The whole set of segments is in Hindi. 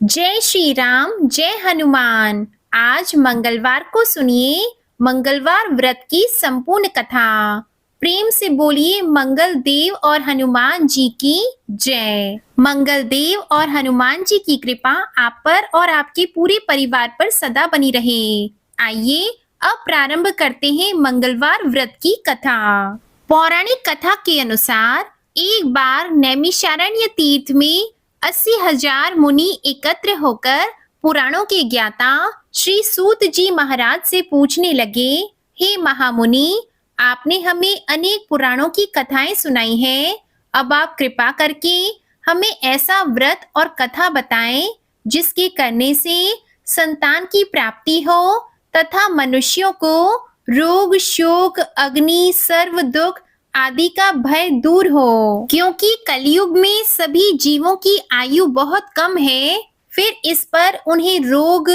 जय श्री राम, जय हनुमान। आज मंगलवार को सुनिए मंगलवार व्रत की संपूर्ण कथा। प्रेम से बोलिए मंगल देव और हनुमान जी की जय। मंगल देव और हनुमान जी की कृपा आप पर और आपके पूरे परिवार पर सदा बनी रहे। आइए अब प्रारंभ करते हैं मंगलवार व्रत की कथा। पौराणिक कथा के अनुसार एक बार नैमिषारण्य तीर्थ में 80,000 मुनि एकत्र होकर पुराणों के ज्ञाता श्री सूत जी महाराज से पूछने लगे, हे महामुनि, आपने हमें अनेक पुराणों की कथाएं सुनाई हैं। अब आप कृपा करके हमें ऐसा व्रत और कथा बताएं जिसके करने से संतान की प्राप्ति हो तथा मनुष्यों को रोग, शोक, अग्नि, सर्व दुख आदि का भय दूर हो। क्योंकि कलयुग में सभी जीवों की आयु बहुत कम है, फिर इस पर उन्हें रोग,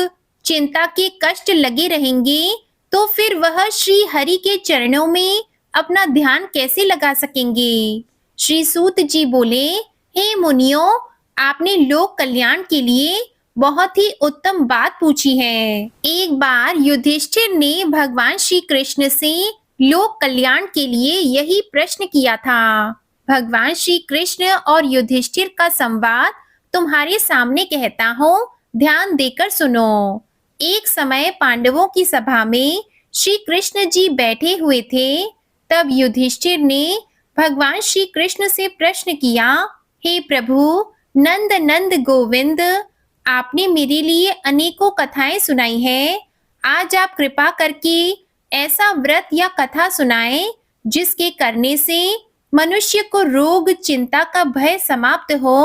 चिंता के कष्ट लगे रहेंगे, तो फिर वह श्री हरि के चरणों में अपना ध्यान कैसे लगा सकेंगे। श्री सूत जी बोले, हे मुनियों, आपने लोक कल्याण के लिए बहुत ही उत्तम बात पूछी है। एक बार युधिष्ठिर ने भगवान श्री कृष्ण से लोक कल्याण के लिए यही प्रश्न किया था। भगवान श्री कृष्ण और युधिष्ठिर का संवाद तुम्हारे सामने कहता हूँ, ध्यान देकर सुनो। एक समय पांडवों की सभा में श्री कृष्ण जी बैठे हुए थे। तब युधिष्ठिर ने भगवान श्री कृष्ण से प्रश्न किया, हे प्रभु नंद नंद गोविंद, आपने मेरे लिए अनेकों कथाएं सुनाई हैं। आज आप कृपा करके ऐसा व्रत या कथा सुनाएं जिसके करने से मनुष्य को रोग, चिंता का भय समाप्त हो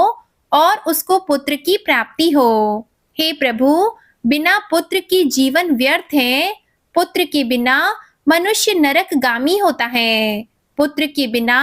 और उसको पुत्र की प्राप्ति हो। हे प्रभु, बिना पुत्र के जीवन व्यर्थ है। पुत्र के बिना मनुष्य नरकगामी होता है। पुत्र के बिना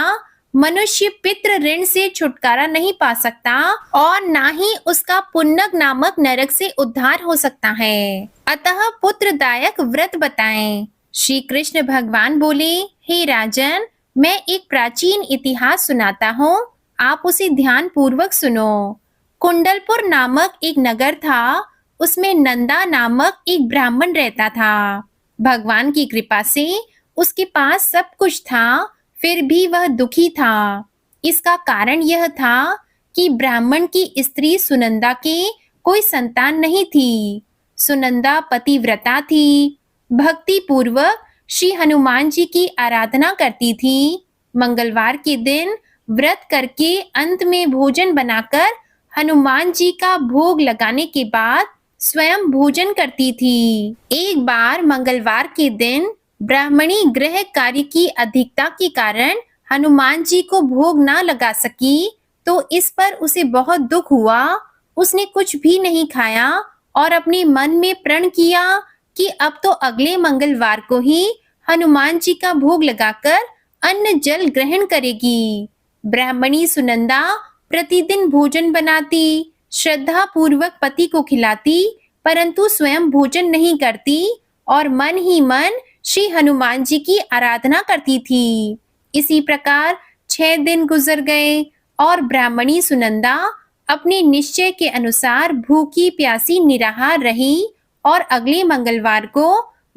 मनुष्य पितृ ऋण से छुटकारा नहीं पा सकता और ना ही उसका पुन्नग नामक नरक से उद्धार हो सकता है। अतः पुत्रदायक व्रत बताएं। श्री कृष्ण भगवान बोले, हे राजन, मैं एक प्राचीन इतिहास सुनाता हूँ, आप उसे ध्यान पूर्वक सुनो। कुंडलपुर नामक एक नगर था, उसमें नंदा नामक एक ब्राह्मण रहता था। भगवान की कृपा से उसके पास सब कुछ था, फिर भी वह दुखी था। इसका कारण यह था कि ब्राह्मण की स्त्री सुनंदा के कोई संतान नहीं थी। सुनंदा पतिव्रता थी, भक्ति पूर्वक श्री हनुमान जी की आराधना करती थी। मंगलवार के दिन व्रत करके अंत में भोजन बनाकर हनुमान जी का भोग लगाने के बाद स्वयं भोजन करती थी। एक बार मंगलवार के दिन ब्राह्मणी गृह कार्य की अधिकता के कारण हनुमान जी को भोग ना लगा सकी, तो इस पर उसे बहुत दुख हुआ। उसने कुछ भी नहीं खाया और अपने मन में प्रण किया कि अब तो अगले मंगलवार को ही हनुमान जी का भोग लगाकर अन्न जल ग्रहण करेगी। ब्राह्मणी सुनंदा प्रतिदिन भोजन बनाती, श्रद्धा पूर्वक पति को खिलाती, परंतु स्वयं भोजन नहीं करती और मन ही मन श्री हनुमान जी की आराधना करती थी। इसी प्रकार 6 दिन गुजर गए और ब्राह्मणी सुनंदा अपने निश्चय के अनुसार भूखी प्यासी निराहार रही और अगले मंगलवार को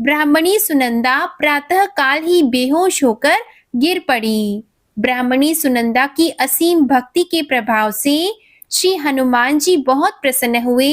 ब्राह्मणी सुनंदा प्रातः काल ही बेहोश होकर गिर पड़ी। ब्राह्मणी सुनंदा की असीम भक्ति के प्रभाव से श्री हनुमान जी बहुत प्रसन्न हुए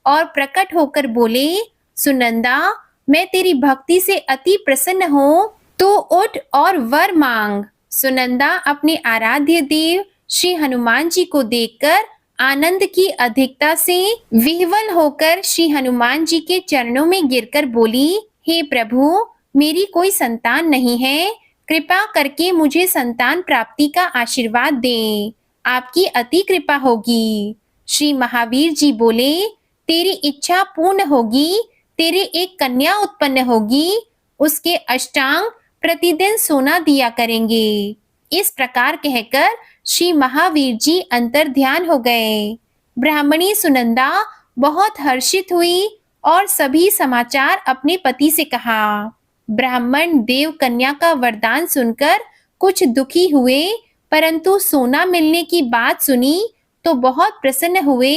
और प्रकट होकर बोले, सुनंदा, मैं तेरी भक्ति से अति प्रसन्न हूँ, तो उठ और वर मांग। सुनंदा अपने आराध्य देव श्री हनुमान जी को देखकर आनंद की अधिकता से विह्वल होकर श्री हनुमान जी के चरणों में गिरकर बोली, हे प्रभु, मेरी कोई संतान नहीं है, कृपा करके मुझे संतान प्राप्ति का आशीर्वाद दें, आपकी अति कृपा होगी। श्री महावीर जी बोले, तेरी इच्छा पूर्ण होगी, तेरे एक कन्या उत्पन्न होगी, उसके अष्टांग प्रतिदिन सोना दिया करेंगे। इस प्रकार कहकर श्री महावीर जी अंतर ध्यान हो गए। ब्राह्मणी सुनंदा बहुत हर्षित हुई और सभी समाचार अपने पति से कहा। ब्राह्मण देव कन्या का वरदान सुनकर कुछ दुखी हुए, परंतु सोना मिलने की बात सुनी तो बहुत प्रसन्न हुए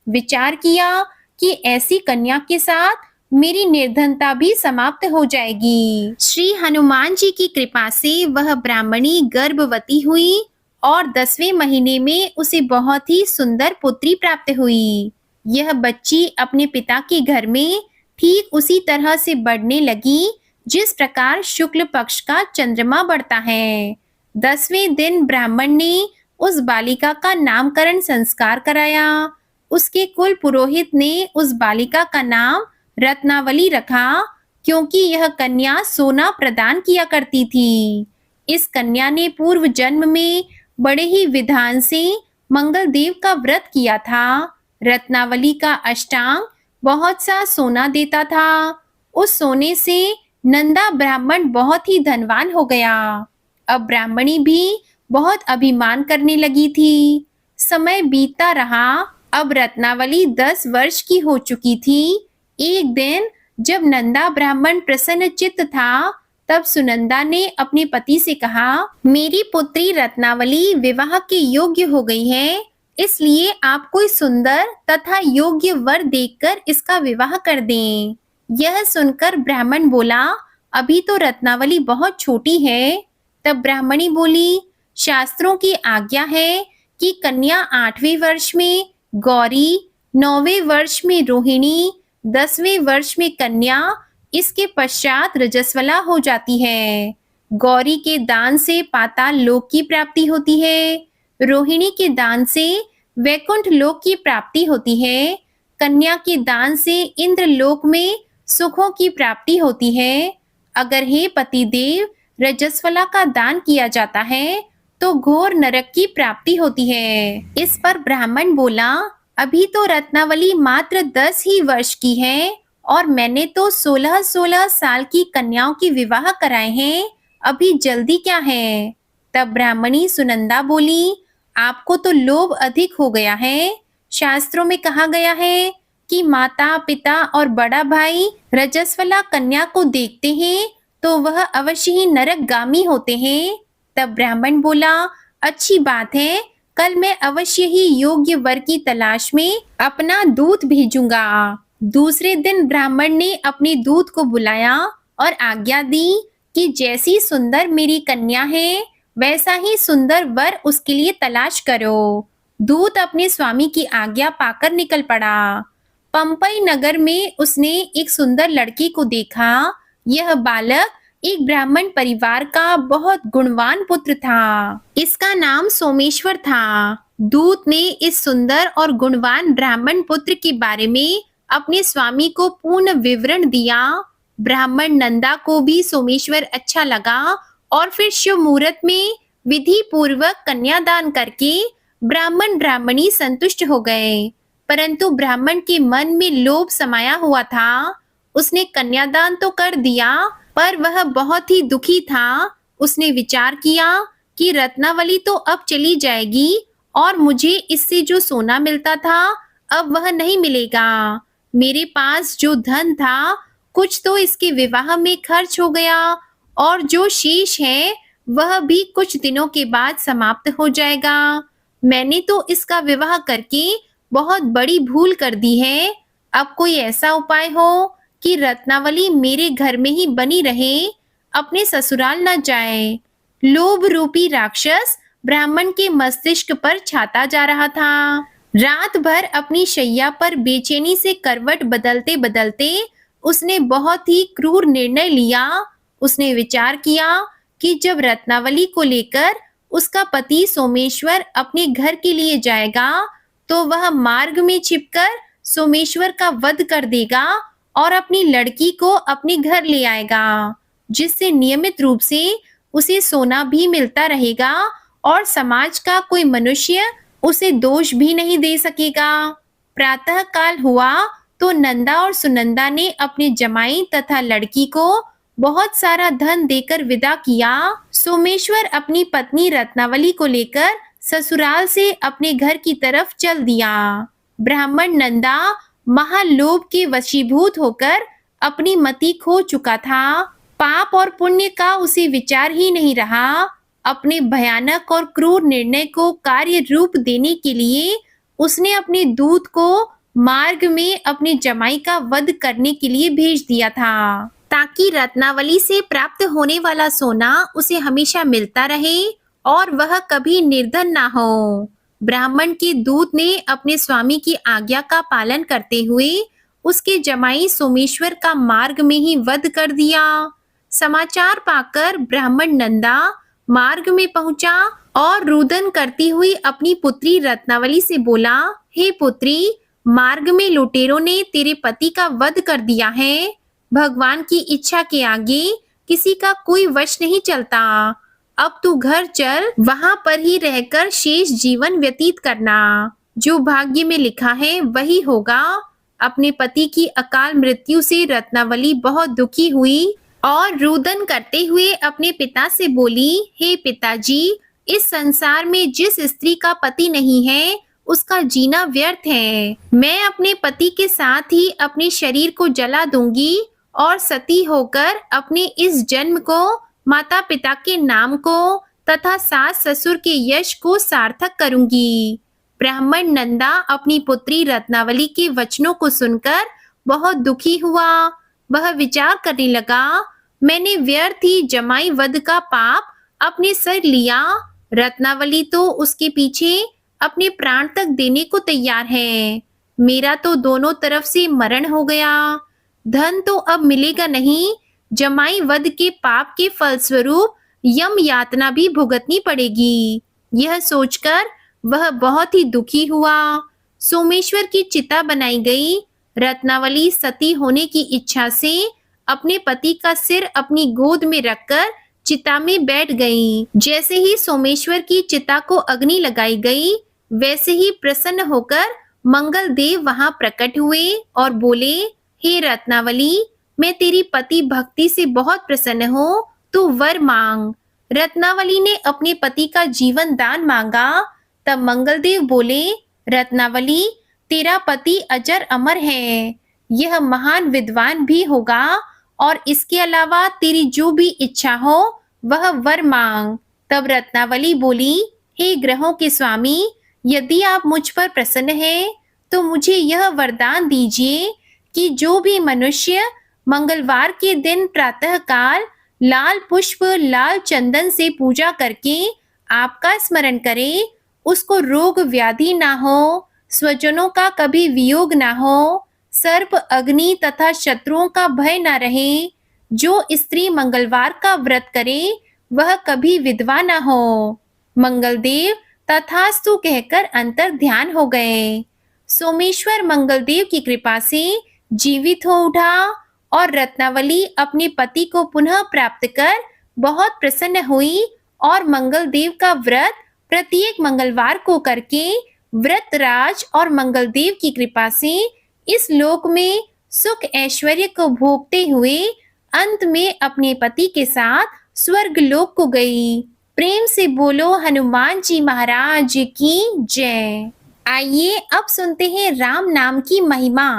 विचार किया कि ऐसी कन्या के साथ मेरी निर्धनता भी समाप्त हो जाएगी। श्री हनुमान जी की कृपा से वह ब्राह्मणी गर्भवती हुई और 10वें महीने में उसे बहुत ही सुंदर पुत्री प्राप्त हुई। यह बच्ची अपने पिता के घर में ठीक उसी तरह से बढ़ने लगी जिस प्रकार शुक्ल पक्ष का चंद्रमा बढ़ता है। 10वें दिन ब्राह्मण ने उस बालिका का नामकरण संस्कार कराया। उसके कुल पुरोहित ने उस बालिका का नाम रत्नावली रखा, क्योंकि यह कन्या सोना प्रदान किया करती थी। इस कन्या ने पूर्व जन्म में बड़े ही विधान से मंगल देव का व्रत किया था। रत्नावली का अष्टांग बहुत सा सोना देता था। उस सोने से नंदा ब्राह्मण बहुत ही धनवान हो गया। अब ब्राह्मणी भी बहुत अभिमान करने लगी थी। समय बीतता रहा। अब रत्नावली 10 वर्ष की हो चुकी थी। एक दिन जब नंदा ब्राह्मण प्रसन्न चित्त था, तब सुनंदा ने अपने पति से कहा, मेरी पुत्री रत्नावली विवाह के योग्य हो गई है, इसलिए आप कोई सुंदर तथा योग्य वर देखकर इसका विवाह कर दें। यह सुनकर ब्राह्मण बोला, अभी तो रत्नावली बहुत छोटी है। तब ब्राह्मणी बोली, शास्त्रों की आज्ञा है कि कन्या 8वें वर्ष में गौरी, 9वें वर्ष में रोहिणी, 10वें वर्ष में कन्या, इसके पश्चात रजस्वला हो जाती है। गौरी के दान से पाताल लोक की प्राप्ति होती है। रोहिणी के दान से वैकुंठ लोक की प्राप्ति होती है। कन्या के दान से इंद्र लोक में सुखों की प्राप्ति होती है। अगर हे पतिदेव रजस्वला का दान किया जाता है तो घोर नरक की प्राप्ति होती है। इस पर ब्राह्मण बोला, अभी तो रत्नावली मात्र 10 ही वर्ष की है और मैंने तो 16-16 साल की कन्याओं के विवाह कराए हैं, अभी जल्दी क्या है। तब ब्राह्मणी सुनंदा बोली, आपको तो लोभ अधिक हो गया है। शास्त्रों में कहा गया है कि माता पिता और बड़ा भाई रजस्वला कन्या को देखते हैं तो वह अवश्य ही नरकगामी होते हैं। तब ब्राह्मण बोला, अच्छी बात है, कल मैं अवश्य ही योग्य वर की तलाश में अपना दूत भेजूंगा। दूसरे दिन ब्राह्मण ने अपने दूत को बुलाया और आज्ञा दी कि जैसी सुंदर मेरी कन्या है वैसा ही सुंदर वर उसके लिए तलाश करो। दूत अपने स्वामी की आज्ञा पाकर निकल पड़ा। पंपई नगर में उसने एक सुंदर लड़की को देखा। यह बालक एक ब्राह्मण परिवार का बहुत गुणवान पुत्र था। इसका नाम सोमेश्वर था। दूत ने इस सुंदर और गुणवान ब्राह्मण पुत्र के बारे में अपने स्वामी को पूर्ण विवरण दिया। ब्राह्मण नंदा को भी सोमेश्वर अच्छा लगा और फिर शुभ मुहूर्त में विधि पूर्वक कन्यादान करके ब्राह्मण ब्राह्मणी संतुष्ट हो गए। परंतु ब्राह्मण के मन में लोभ समाया हुआ था। उसने कन्यादान तो कर दिया, पर वह बहुत ही दुखी था। उसने विचार किया कि रत्नावली तो अब चली जाएगी और मुझे इससे जो सोना मिलता था अब वह नहीं मिलेगा। मेरे पास जो धन था कुछ तो इसके विवाह में खर्च हो गया और जो शेष है वह भी कुछ दिनों के बाद समाप्त हो जाएगा। मैंने तो इसका विवाह करके बहुत बड़ी भूल कर दी है। अब कोई ऐसा उपाय हो कि रत्नावली मेरे घर में ही बनी रहे, अपने ससुराल न जाए। लोभ रूपी राक्षस ब्राह्मण के मस्तिष्क पर छाता जा रहा था। रात भर अपनी शैया पर बेचैनी से करवट बदलते बदलते उसने बहुत ही क्रूर निर्णय लिया। उसने विचार किया कि जब रत्नावली को लेकर उसका पति सोमेश्वर अपने घर के लिए जाएगा तो वह मार्ग में छिपकर सोमेश्वर का वध कर देगा और अपनी लड़की को अपने घर ले आएगा, जिससे नियमित रूप से उसे सोना भी मिलता रहेगा और समाज का कोई मनुष्य उसे दोष भी नहीं दे सकेगा। प्रातः काल हुआ तो नंदा और सुनंदा ने अपने जमाई तथा लड़की को बहुत सारा धन देकर विदा किया। सोमेश्वर अपनी पत्नी रत्नावली को लेकर ससुराल से अपने घर की तरफ चल दिया। ब्राह्मण नंदा महालोभ के वशीभूत होकर अपनी मति खो चुका था। पाप और पुण्य का उसे विचार ही नहीं रहा। अपने भयानक और क्रूर निर्णय को कार्य रूप देने के लिए उसने अपने दूत को मार्ग में अपने जमाई का वध करने के लिए भेज दिया था, ताकि रत्नावली से प्राप्त होने वाला सोना उसे हमेशा मिलता रहे और वह कभी निर्धन ना हो। ब्राह्मण के दूत ने अपने स्वामी की आज्ञा का पालन करते हुए उसके जमाई सोमेश्वर का मार्ग में ही वध कर दिया। समाचार पाकर ब्राह्मण नंदा मार्ग में पहुंचा और रुदन करती हुई अपनी पुत्री रत्नावली से बोला, हे पुत्री, मार्ग में लुटेरों ने तेरे पति का वध कर दिया है। भगवान की इच्छा के आगे किसी का कोई वश नहीं चलता। अब तू घर चल, वहां पर ही रहकर शेष जीवन व्यतीत करना। जो भाग्य में लिखा है वही होगा। अपने पति की अकाल मृत्यु से रत्नावली बहुत दुखी हुई और रुदन करते हुए अपने पिता से बोली, हे पिताजी, इस संसार में जिस स्त्री का पति नहीं है उसका जीना व्यर्थ है। मैं अपने पति के साथ ही अपने शरीर को जला दूंगी और सती होकर अपने इस जन्म को, माता पिता के नाम को तथा सास ससुर के यश को सार्थक करूंगी। ब्राह्मण नंदा अपनी पुत्री रत्नावली के वचनों को सुनकर बहुत दुखी हुआ। वह विचार करने लगा, मैंने व्यर्थ ही जमाई वध का पाप अपने सर लिया। रत्नावली तो उसके पीछे अपने प्राण तक देने को तैयार है। मेरा तो दोनों तरफ से मरण हो गया। धन तो अब मिलेगा नहीं। जमाई वध के पाप के फलस्वरूप यम यातना भी भुगतनी पड़ेगी। यह सोचकर वह बहुत ही दुखी हुआ। सोमेश्वर की चिता बनाई गई। रत्नावली सती होने की इच्छा से अपने पति का सिर अपनी गोद में रखकर चिता में बैठ गई। जैसे ही सोमेश्वर की चिता को अग्नि लगाई गई, वैसे ही प्रसन्न होकर मंगल देव वहां प्रकट हुए और बोले, हे रत्नावली, मैं तेरी पति भक्ति से बहुत प्रसन्न हूँ, तू वर मांग। रत्नावली ने अपने पति का जीवन दान मांगा। तब मंगलदेव बोले, रत्नावली, तेरा पति अजर अमर है, यह महान विद्वान भी होगा और इसके अलावा तेरी जो भी इच्छा हो वह वर मांग। तब रत्नावली बोली, हे ग्रहों के स्वामी, यदि आप मुझ पर प्रसन्न हैं तो मुझे यह वरदान दीजिए कि जो भी मनुष्य मंगलवार के दिन प्रातःकाल लाल पुष्प, लाल चंदन से पूजा करके आपका स्मरण करे, उसको रोग व्याधि ना हो, स्वजनों का कभी वियोग ना हो, सर्प, अग्नि तथा शत्रुओं का भय ना रहे। जो स्त्री मंगलवार का व्रत करे वह कभी विधवा ना हो। मंगलदेव तथास्तु कहकर अंतर ध्यान हो गए। सोमेश्वर मंगलदेव की कृपा से जीवित हो उठा और रत्नावली अपने पति को पुनः प्राप्त कर बहुत प्रसन्न हुई और मंगलदेव का व्रत प्रत्येक मंगलवार को करके व्रतराज और मंगलदेव की कृपा से इस लोक में सुख ऐश्वर्य को भोगते हुए अंत में अपने पति के साथ स्वर्ग लोक को गई। प्रेम से बोलो हनुमान जी महाराज की जय। आइए अब सुनते हैं राम नाम की महिमा।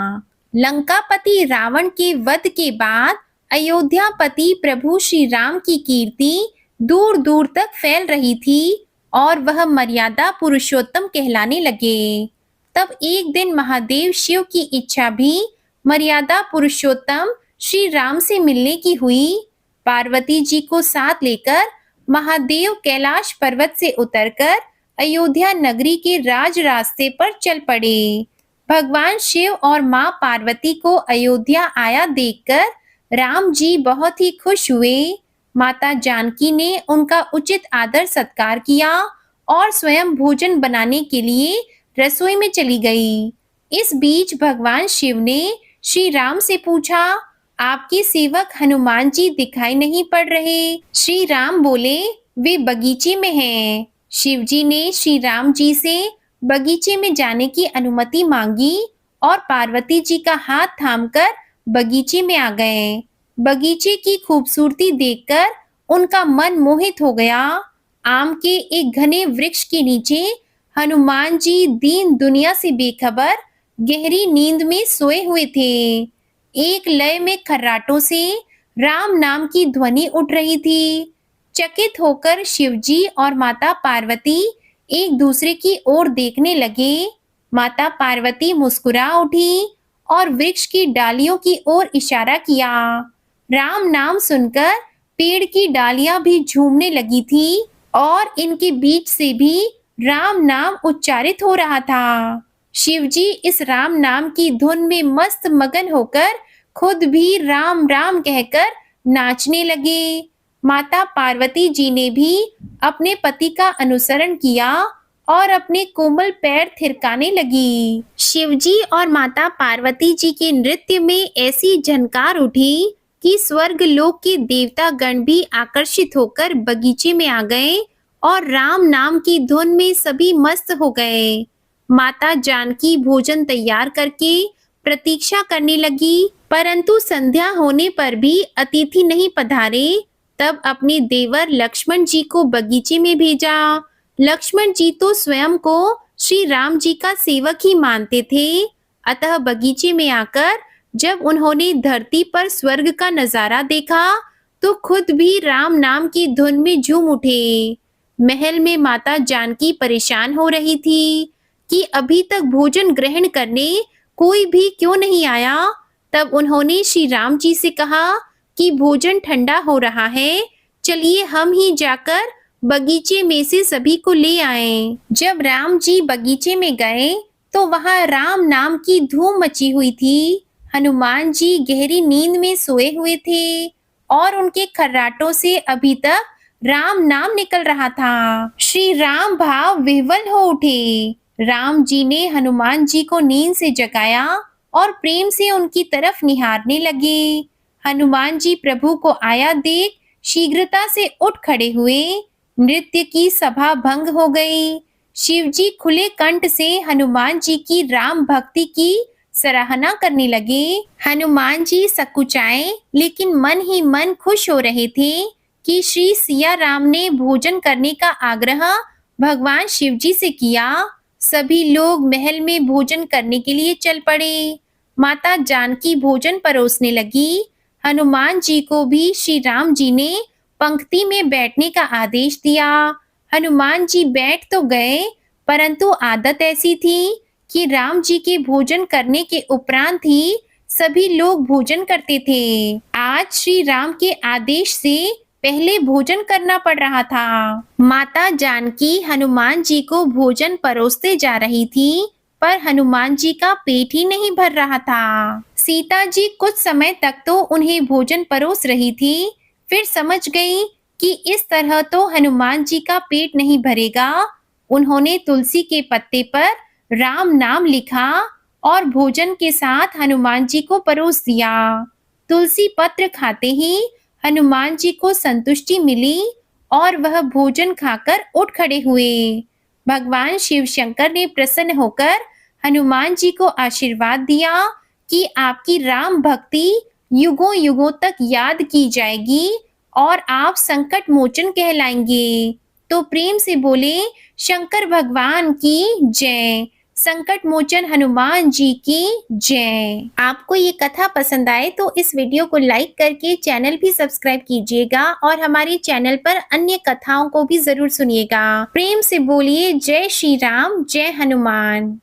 लंकापति रावण के वध के बाद अयोध्यापति प्रभु श्री राम की कीर्ति दूर दूर तक फैल रही थी और वह मर्यादा पुरुषोत्तम कहलाने लगे। तब एक दिन महादेव शिव की इच्छा भी मर्यादा पुरुषोत्तम श्री राम से मिलने की हुई। पार्वती जी को साथ लेकर महादेव कैलाश पर्वत से उतरकर अयोध्या नगरी के राज रास्ते पर चल पड़े। भगवान शिव और माँ पार्वती को अयोध्या आया देखकर राम जी बहुत ही खुश हुए। माता जानकी ने उनका उचित आदर सत्कार किया और स्वयं भोजन बनाने के लिए रसोई में चली गई। इस बीच भगवान शिव ने श्री राम से पूछा, आपके सेवक हनुमान जी दिखाई नहीं पड़ रहे। श्री राम बोले, वे बगीचे में हैं। शिव जी ने श्री राम जी से बगीचे में जाने की अनुमति मांगी और पार्वती जी का हाथ थामकर बगीचे में आ गए। बगीचे की खूबसूरती देखकर उनका मन मोहित हो गया। आम के एक घने वृक्ष के नीचे हनुमान जी दीन दुनिया से बेखबर गहरी नींद में सोए हुए थे। एक लय में खर्राटों से राम नाम की ध्वनि उठ रही थी। चकित होकर शिवजी और माता पार्वती एक दूसरे की ओर देखने लगे। माता पार्वती मुस्कुरा उठी और वृक्ष की डालियों की ओर इशारा किया। राम नाम सुनकर पेड़ की डालियां भी झूमने लगी थी और इनके बीच से भी राम नाम उच्चारित हो रहा था। शिवजी इस राम नाम की धुन में मस्त मगन होकर खुद भी राम राम कहकर नाचने लगे। माता पार्वती जी ने भी अपने पति का अनुसरण किया और अपने कोमल पैर थिरकाने लगी। शिवजी और माता पार्वती जी के नृत्य में ऐसी झनकार उठी कि स्वर्ग लोक के देवता गण भी आकर्षित होकर बगीचे में आ गए और राम नाम की धुन में सभी मस्त हो गए। माता जानकी भोजन तैयार करके प्रतीक्षा करने लगी, परंतु संध्या होने पर भी अतिथि नहीं पधारे। तब अपने देवर लक्ष्मण जी को बगीचे में भेजा। लक्ष्मण जी तो स्वयं को श्री राम जी का सेवक ही मानते थे, अतः बगीचे में आकर जब उन्होंने धरती पर स्वर्ग का नजारा देखा तो खुद भी राम नाम की धुन में झूम उठे। महल में माता जानकी परेशान हो रही थी कि अभी तक भोजन ग्रहण करने कोई भी क्यों नहीं आया। तब उन्होंने श्री राम जी से कहा कि भोजन ठंडा हो रहा है, चलिए हम ही जाकर बगीचे में से सभी को ले आए। जब राम जी बगीचे में गए तो वहां राम नाम की धूम मची हुई थी। हनुमान जी गहरी नींद में सोए हुए थे और उनके खर्राटों से अभी तक राम नाम निकल रहा था। श्री राम भाव विह्वल हो उठे। राम जी ने हनुमान जी को नींद से जगाया और प्रेम से उनकी तरफ निहारने लगे। हनुमान जी प्रभु को आया देख शीघ्रता से उठ खड़े हुए। नृत्य की सभा भंग हो गई। शिव जी खुले कंठ से हनुमान जी की राम भक्ति की सराहना करने लगे। हनुमान जी सकुचाए लेकिन मन ही मन खुश हो रहे थे कि श्री सिया राम ने भोजन करने का आग्रह भगवान शिव जी से किया। सभी लोग महल में भोजन करने के लिए चल पड़े। माता जानकी भोजन परोसने लगी। हनुमान जी को भी श्री राम जी ने पंक्ति में बैठने का आदेश दिया। हनुमान जी बैठ तो गए, परंतु आदत ऐसी थी कि राम जी के भोजन करने के उपरांत ही सभी लोग भोजन करते थे। आज श्री राम के आदेश से पहले भोजन करना पड़ रहा था। माता जानकी हनुमान जी को भोजन परोसते जा रही थी, पर हनुमान जी का पेट ही नहीं भर रहा था। सीता जी कुछ समय तक तो उन्हें भोजन परोस रही थी, फिर समझ गई कि इस तरह तो हनुमान जी का पेट नहीं भरेगा। उन्होंने तुलसी के पत्ते पर राम नाम लिखा और भोजन के साथ हनुमान जी को परोस दिया। तुलसी पत्र खाते ही हनुमान जी को संतुष्टि मिली और वह भोजन खाकर उठ खड़े हुए। भगवान शिव शंकर ने प्रसन्न होकर हनुमान जी को आशीर्वाद दिया कि आपकी राम भक्ति युगों युगों तक याद की जाएगी और आप संकट मोचन कहलाएंगे। तो प्रेम से बोले शंकर भगवान की जय, संकट मोचन हनुमान जी की जय। आपको ये कथा पसंद आए तो इस वीडियो को लाइक करके चैनल भी सब्सक्राइब कीजिएगा और हमारे चैनल पर अन्य कथाओं को भी जरूर सुनिएगा। प्रेम से बोलिए जय श्री राम, जय हनुमान।